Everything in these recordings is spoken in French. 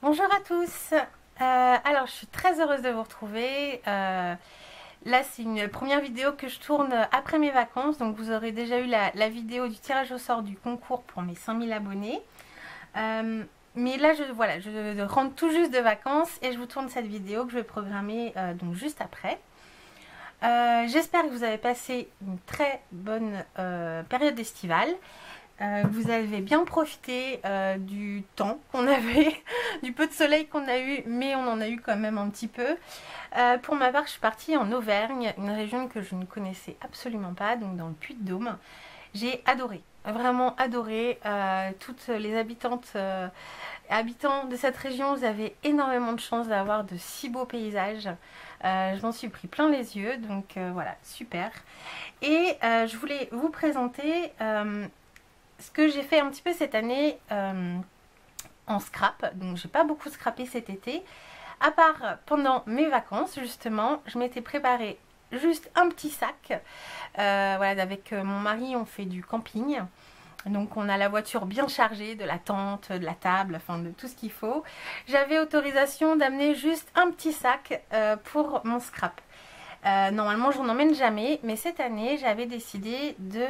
Bonjour à tous. Alors, je suis très heureuse de vous retrouver. Là, c'est une première vidéo que je tourne après mes vacances. Donc, vous aurez déjà eu la vidéo du tirage au sort du concours pour mes 5000 abonnés. Mais là, je rentre tout juste de vacances et je vous tourne cette vidéo que je vais programmer donc juste après. J'espère que vous avez passé une très bonne période estivale. Vous avez bien profité du temps qu'on avait, du peu de soleil qu'on a eu, mais on en a eu quand même un petit peu. Pour ma part, je suis partie en Auvergne, une région que je ne connaissais absolument pas, donc dans le Puy-de-Dôme. J'ai adoré, vraiment adoré. Toutes les habitants de cette région, vous avez énormément de chance d'avoir de si beaux paysages. Je m'en suis pris plein les yeux, donc voilà, super. Et je voulais vous présenter ce que j'ai fait un petit peu cette année en scrap. Donc j'ai pas beaucoup scrappé cet été, à part pendant mes vacances justement. Je m'étais préparé juste un petit sac. Voilà, avec mon mari on fait du camping. Donc on a la voiture bien chargée, de la tente, de la table, enfin de tout ce qu'il faut. J'avais autorisation d'amener juste un petit sac pour mon scrap. Normalement je n'en emmène jamais, mais cette année j'avais décidé de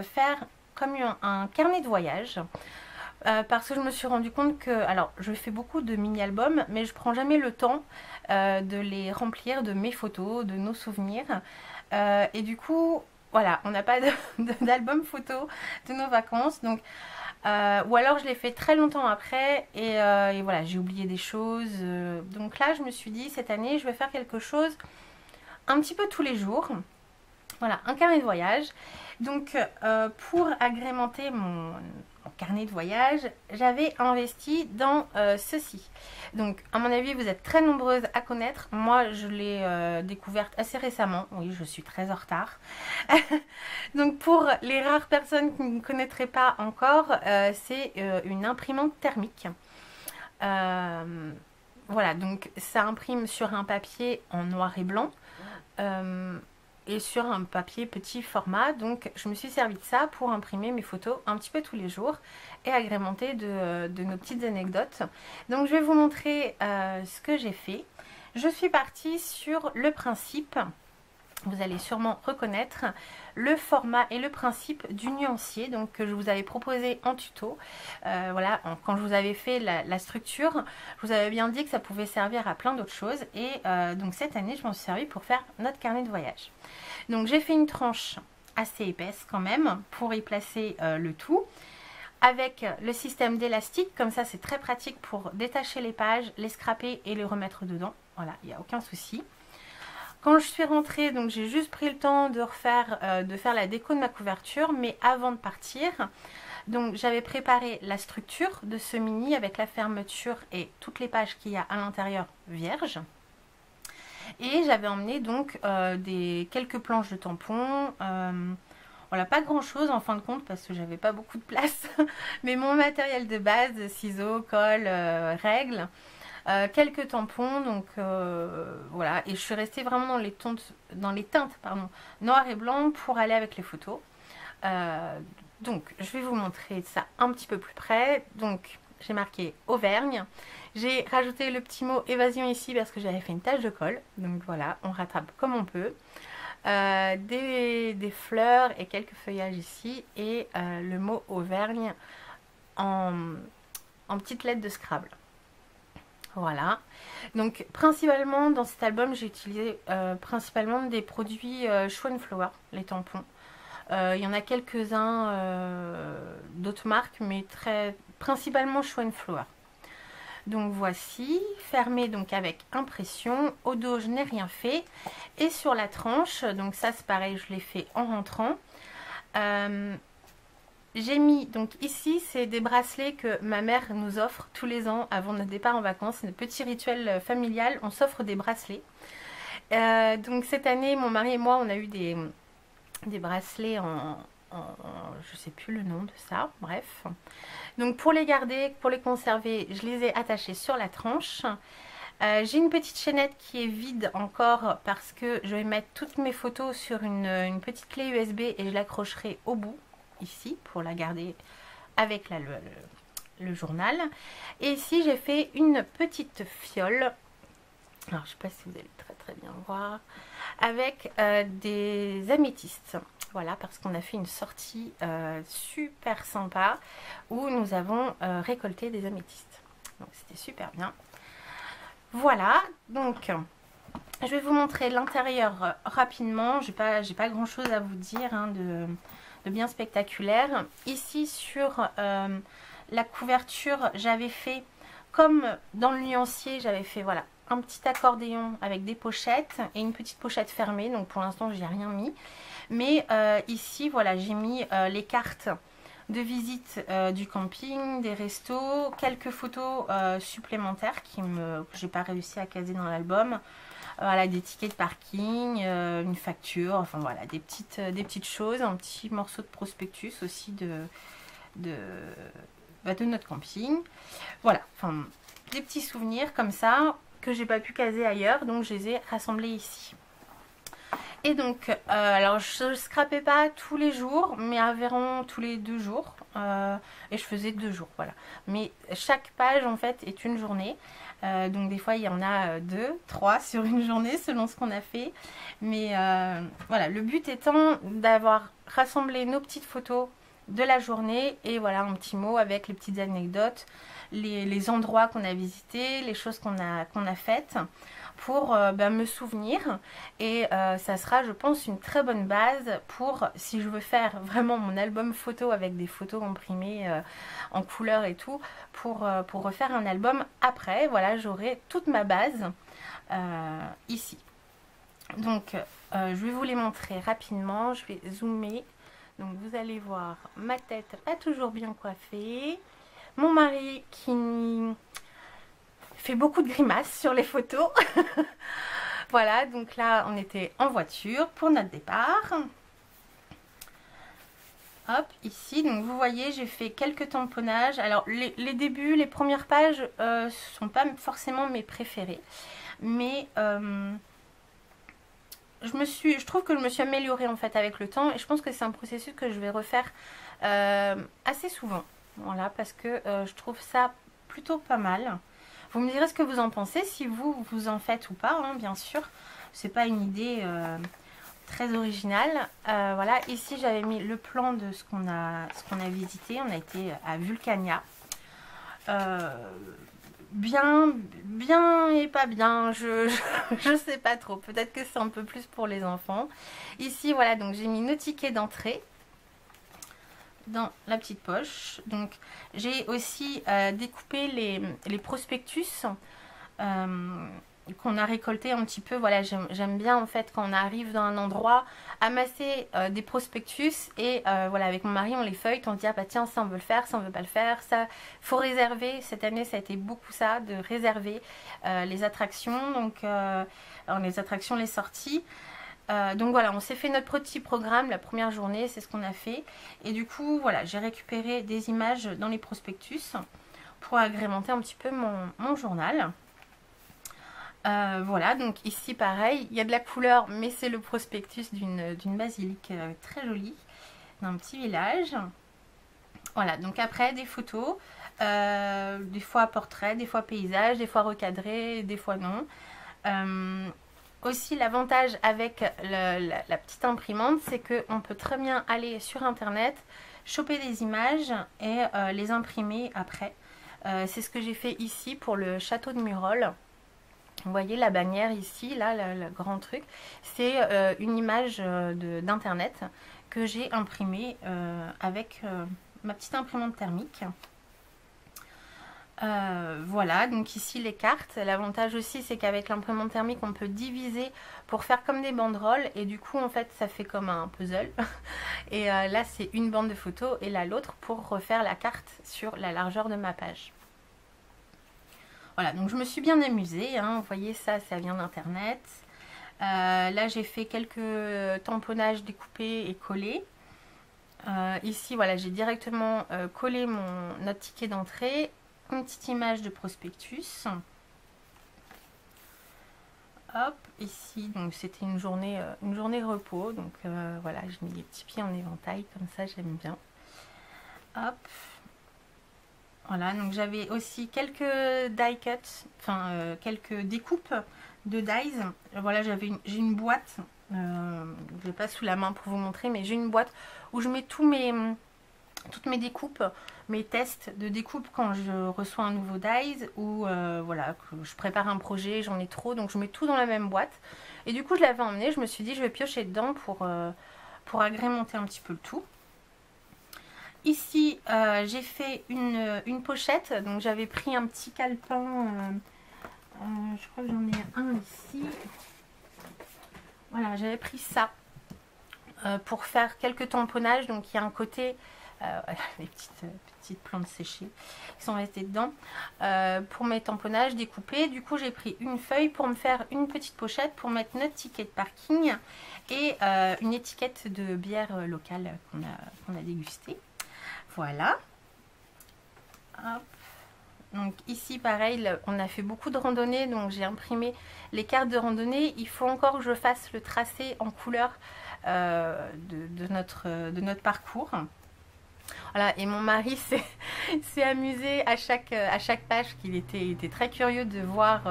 faire comme un carnet de voyage. Parce que je me suis rendu compte que, alors je fais beaucoup de mini-albums, mais je prends jamais le temps de les remplir de mes photos, de nos souvenirs. Et du coup, voilà, on n'a pas d'album photo de nos vacances. Donc, ou alors je l'ai fait très longtemps après et voilà, j'ai oublié des choses. Donc là, je me suis dit, cette année, je vais faire quelque chose un petit peu tous les jours. Voilà, un carnet de voyage. Donc, pour agrémenter mon carnet de voyage, j'avais investi dans ceci. Donc, à mon avis, vous êtes très nombreuses à connaître. Moi, je l'ai découverte assez récemment. Oui, je suis très en retard. Donc, pour les rares personnes qui ne connaîtraient pas encore, c'est une imprimante thermique. Voilà, donc ça imprime sur un papier en noir et blanc. Et sur un papier petit format. Donc je me suis servi de ça pour imprimer mes photos un petit peu tous les jours et agrémenter de nos petites anecdotes. Donc je vais vous montrer ce que j'ai fait. Je suis partie sur le principe, vous allez sûrement reconnaître le format et le principe du nuancier, donc que je vous avais proposé en tuto. Voilà, quand je vous avais fait la structure, je vous avais bien dit que ça pouvait servir à plein d'autres choses. Et donc cette année, je m'en suis servi pour faire notre carnet de voyage. Donc j'ai fait une tranche assez épaisse quand même pour y placer le tout. Avec le système d'élastique, comme ça c'est très pratique pour détacher les pages, les scraper et les remettre dedans. Voilà, il n'y a aucun souci. Quand je suis rentrée, donc j'ai juste pris le temps de faire la déco de ma couverture, mais avant de partir, donc j'avais préparé la structure de ce mini avec la fermeture et toutes les pages qu'il y a à l'intérieur vierges. Et j'avais emmené donc quelques planches de tampons. Voilà, pas grand chose en fin de compte parce que j'avais pas beaucoup de place. Mais mon matériel de base, ciseaux, colle, règles. Quelques tampons, donc voilà, et je suis restée vraiment dans les teintes pardon, noir et blanc pour aller avec les photos. Donc je vais vous montrer ça un petit peu plus près. Donc j'ai marqué Auvergne, j'ai rajouté le petit mot évasion ici parce que j'avais fait une tache de colle, donc voilà, on rattrape comme on peut. Des fleurs et quelques feuillages ici et le mot Auvergne en petites lettres de Scrabble. Voilà, donc principalement dans cet album j'ai utilisé principalement des produits Flower, les tampons. Il y en a quelques-uns d'autres marques, mais principalement Flower. Donc voici, fermé donc avec impression. Au dos je n'ai rien fait. Et sur la tranche, donc ça c'est pareil, je l'ai fait en rentrant. J'ai mis, donc ici, c'est des bracelets que ma mère nous offre tous les ans avant notre départ en vacances. C'est notre petit rituel familial, on s'offre des bracelets. Donc cette année, mon mari et moi, on a eu des bracelets je sais plus le nom de ça, bref. Donc pour les garder, pour les conserver, je les ai attachés sur la tranche. J'ai une petite chaînette qui est vide encore parce que je vais mettre toutes mes photos sur une petite clé USB et je l'accrocherai au bout ici pour la garder avec le journal. Et ici j'ai fait une petite fiole, alors je sais pas si vous allez très bien voir, avec des améthystes. Voilà, parce qu'on a fait une sortie super sympa où nous avons récolté des améthystes. Donc c'était super bien. Voilà, donc je vais vous montrer l'intérieur rapidement. J'ai pas grand chose à vous dire hein, de bien spectaculaire. Ici sur la couverture, j'avais fait comme dans le nuancier, j'avais fait voilà un petit accordéon avec des pochettes et une petite pochette fermée. Donc pour l'instant, j'y ai rien mis. Mais ici, voilà, j'ai mis les cartes de visite du camping, des restos, quelques photos supplémentaires que j'ai pas réussi à caser dans l'album. Voilà, des tickets de parking, une facture, enfin voilà, des petites choses, un petit morceau de prospectus aussi de notre camping. Voilà, enfin des petits souvenirs comme ça que j'ai pas pu caser ailleurs, donc je les ai rassemblés ici. Et donc, alors je scrapais pas tous les jours, mais environ tous les 2 jours. Et je faisais 2 jours, voilà. Mais chaque page, en fait, est une journée. Donc des fois, il y en a 2, 3 sur une journée, selon ce qu'on a fait. Mais voilà, le but étant d'avoir rassemblé nos petites photos de la journée. Et voilà, un petit mot avec les petites anecdotes, les endroits qu'on a visités, les choses qu'on a faites, pour me souvenir. Et ça sera, je pense, une très bonne base pour, si je veux faire vraiment mon album photo avec des photos imprimées en couleur et tout, pour refaire un album après. Voilà, j'aurai toute ma base ici. Donc je vais vous les montrer rapidement. Je vais zoomer. Donc vous allez voir ma tête pas toujours bien coiffée, mon mari qui fait beaucoup de grimaces sur les photos. Voilà, donc là on était en voiture pour notre départ. Hop, ici, donc vous voyez, j'ai fait quelques tamponnages. Alors les débuts, les premières pages sont pas forcément mes préférées, mais je trouve que je me suis améliorée en fait avec le temps, et je pense que c'est un processus que je vais refaire assez souvent. Voilà, parce que je trouve ça plutôt pas mal. Vous me direz ce que vous en pensez, si vous en faites ou pas, hein, bien sûr. C'est pas une idée très originale. Voilà, ici j'avais mis le plan de ce qu'on a visité. On a été à Vulcania. Bien et pas bien, je sais pas trop. Peut-être que c'est un peu plus pour les enfants. Ici, voilà, donc j'ai mis nos tickets d'entrée dans la petite poche. Donc j'ai aussi découpé les prospectus qu'on a récolté un petit peu. Voilà, j'aime bien en fait quand on arrive dans un endroit amasser des prospectus, et voilà, avec mon mari on les feuille, on se dit ah bah tiens, ça on veut le faire, ça on veut pas le faire, ça faut réserver. Cette année ça a été beaucoup ça, de réserver les attractions, donc les attractions, les sorties. Donc voilà, on s'est fait notre petit programme la première journée, c'est ce qu'on a fait. Et du coup voilà, j'ai récupéré des images dans les prospectus pour agrémenter un petit peu mon journal. Voilà, donc ici pareil, il y a de la couleur, mais c'est le prospectus d'une basilique très jolie, d'un petit village. Voilà, donc après des photos, des fois portraits, des fois paysages, des fois recadrés, des fois non. Aussi l'avantage avec la petite imprimante, c'est qu'on peut très bien aller sur internet, choper des images et les imprimer après. C'est ce que j'ai fait ici pour le château de Murol. Vous voyez la bannière ici, là, le grand truc, c'est une image d'internet que j'ai imprimée avec ma petite imprimante thermique. Voilà, donc ici les cartes. L'avantage aussi, c'est qu'avec l'imprimante thermique, on peut diviser pour faire comme des banderoles, et du coup, en fait, ça fait comme un puzzle. Et là, c'est une bande de photos, et là, l'autre pour refaire la carte sur la largeur de ma page. Voilà, donc je me suis bien amusée, hein. Vous voyez, ça vient d'internet. Là, j'ai fait quelques tamponnages découpés et collés. Ici, voilà, j'ai directement collé notre ticket d'entrée, une petite image de prospectus. Hop, ici, donc c'était une journée repos, donc voilà, j'ai mis les petits pieds en éventail, comme ça, j'aime bien. Hop. Voilà, donc j'avais aussi quelques die cuts, enfin quelques découpes de dies. Voilà, j'ai une boîte, je ne vais pas sous la main pour vous montrer, mais j'ai une boîte où je mets toutes mes découpes, mes tests de découpe quand je reçois un nouveau dies ou voilà, que je prépare un projet, j'en ai trop, donc je mets tout dans la même boîte. Et du coup, je l'avais emmené, je me suis dit, je vais piocher dedans pour agrémenter un petit peu le tout. Ici, j'ai fait une pochette, donc j'avais pris un petit calepin, je crois que j'en ai un ici. Voilà, j'avais pris ça pour faire quelques tamponnages, donc il y a un côté, les petites plantes séchées qui sont restées dedans, pour mes tamponnages découpés. Du coup, j'ai pris une feuille pour me faire une petite pochette pour mettre notre ticket de parking et une étiquette de bière locale qu'on a dégustée. Voilà. Hop. Donc ici pareil, on a fait beaucoup de randonnées, donc j'ai imprimé les cartes de randonnée. Il faut encore que je fasse le tracé en couleur de notre parcours. Voilà, et mon mari s'est amusé à chaque page, qu'il était très curieux de voir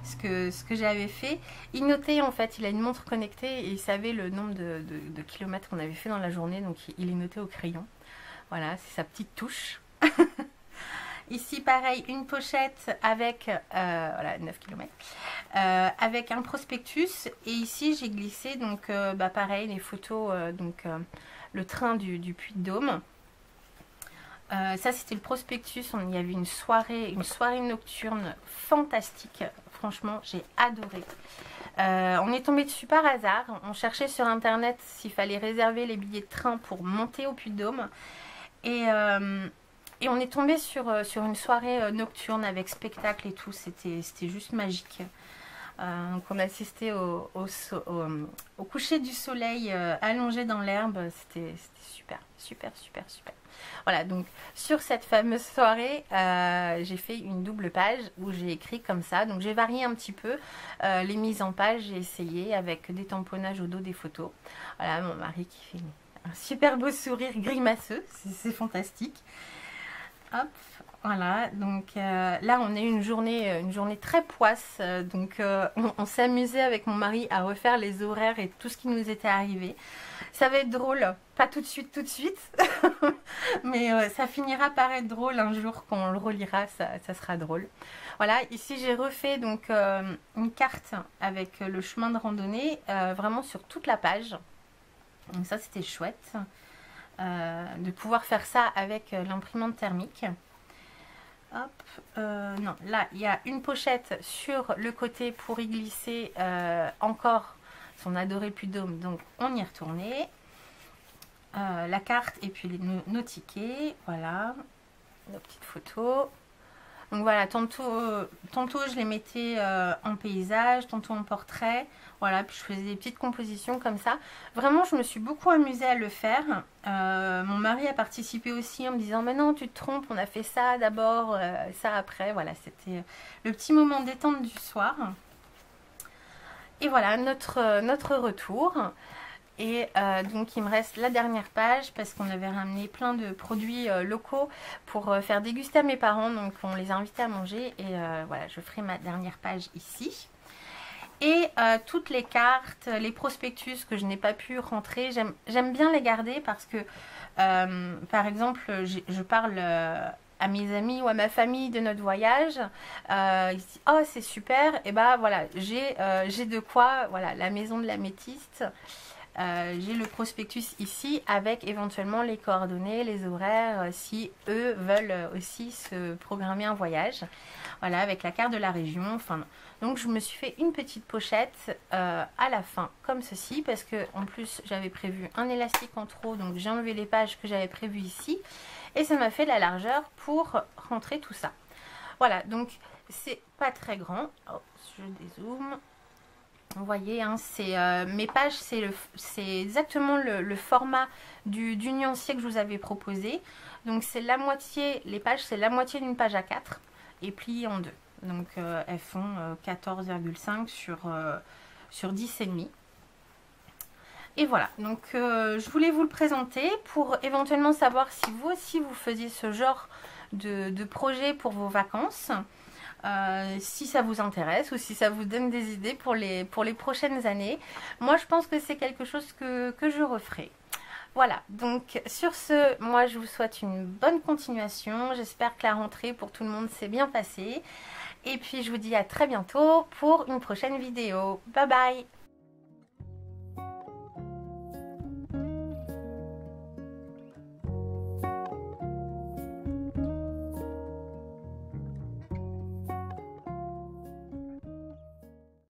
ce que j'avais fait. Il notait, en fait, il a une montre connectée et il savait le nombre de kilomètres qu'on avait fait dans la journée, donc il est noté au crayon. Voilà, c'est sa petite touche. Ici, pareil, une pochette avec voilà, 9 km, avec un prospectus. Et ici, j'ai glissé, donc, pareil, les photos, le train du Puy-de-Dôme. Ça, c'était le prospectus. Il y avait une soirée nocturne fantastique. Franchement, j'ai adoré. On est tombé dessus par hasard. On cherchait sur internet s'il fallait réserver les billets de train pour monter au Puy-de-Dôme. Et on est tombé sur une soirée nocturne avec spectacle et tout. C'était juste magique. Donc on a assisté au coucher du soleil allongé dans l'herbe. C'était super, super, super, super. Voilà, donc sur cette fameuse soirée, j'ai fait une double page où j'ai écrit comme ça. Donc j'ai varié un petit peu les mises en page. J'ai essayé avec des tamponnages au dos des photos. Voilà, mon mari qui fait un super beau sourire grimaceux. C'est fantastique. Hop, voilà, donc là on est une journée très poisse, donc on s'est amusé avec mon mari à refaire les horaires et tout ce qui nous était arrivé. Ça va être drôle, pas tout de suite, mais ça finira par être drôle un jour quand on le relira, ça sera drôle. Voilà, ici j'ai refait donc une carte avec le chemin de randonnée, vraiment sur toute la page, donc ça c'était chouette. De pouvoir faire ça avec l'imprimante thermique. Hop, non, là il y a une pochette sur le côté pour y glisser encore son adoré Puy-de-Dôme, donc on y est retourné. La carte et puis nos tickets, voilà, nos petites photos. Donc voilà, tantôt je les mettais en paysage, tantôt en portrait. Voilà, puis je faisais des petites compositions comme ça. Vraiment, je me suis beaucoup amusée à le faire. Mon mari a participé aussi en me disant « Mais non, tu te trompes, on a fait ça d'abord, ça après. » Voilà, c'était le petit moment détente du soir. Et voilà, notre retour. Et donc il me reste la dernière page parce qu'on avait ramené plein de produits locaux pour faire déguster à mes parents, donc on les a invités à manger et voilà, je ferai ma dernière page ici. Et toutes les cartes, les prospectus que je n'ai pas pu rentrer, j'aime bien les garder parce que par exemple je parle à mes amis ou à ma famille de notre voyage, ils se disent oh c'est super, et bah voilà, j'ai de quoi, voilà, la maison de l'améthyste. J'ai le prospectus ici avec éventuellement les coordonnées, les horaires, si eux veulent aussi se programmer un voyage. Voilà, avec la carte de la région. Enfin, donc je me suis fait une petite pochette à la fin comme ceci parce que en plus j'avais prévu un élastique en trop, donc j'ai enlevé les pages que j'avais prévues ici et ça m'a fait la largeur pour rentrer tout ça. Voilà, donc c'est pas très grand. Oh, je dézoome. Vous voyez, hein, mes pages, c'est exactement le format du nuancier que je vous avais proposé. Donc c'est la moitié, les pages, c'est la moitié d'une page A4 et pliées en deux. Donc elles font 14,5 sur 10,5. Et voilà, donc je voulais vous le présenter pour éventuellement savoir si vous aussi vous faisiez ce genre de projets pour vos vacances. Si ça vous intéresse ou si ça vous donne des idées pour les prochaines années. Moi, je pense que c'est quelque chose que je referai. Voilà, donc sur ce, moi je vous souhaite une bonne continuation. J'espère que la rentrée pour tout le monde s'est bien passée. Et puis je vous dis à très bientôt pour une prochaine vidéo. Bye bye!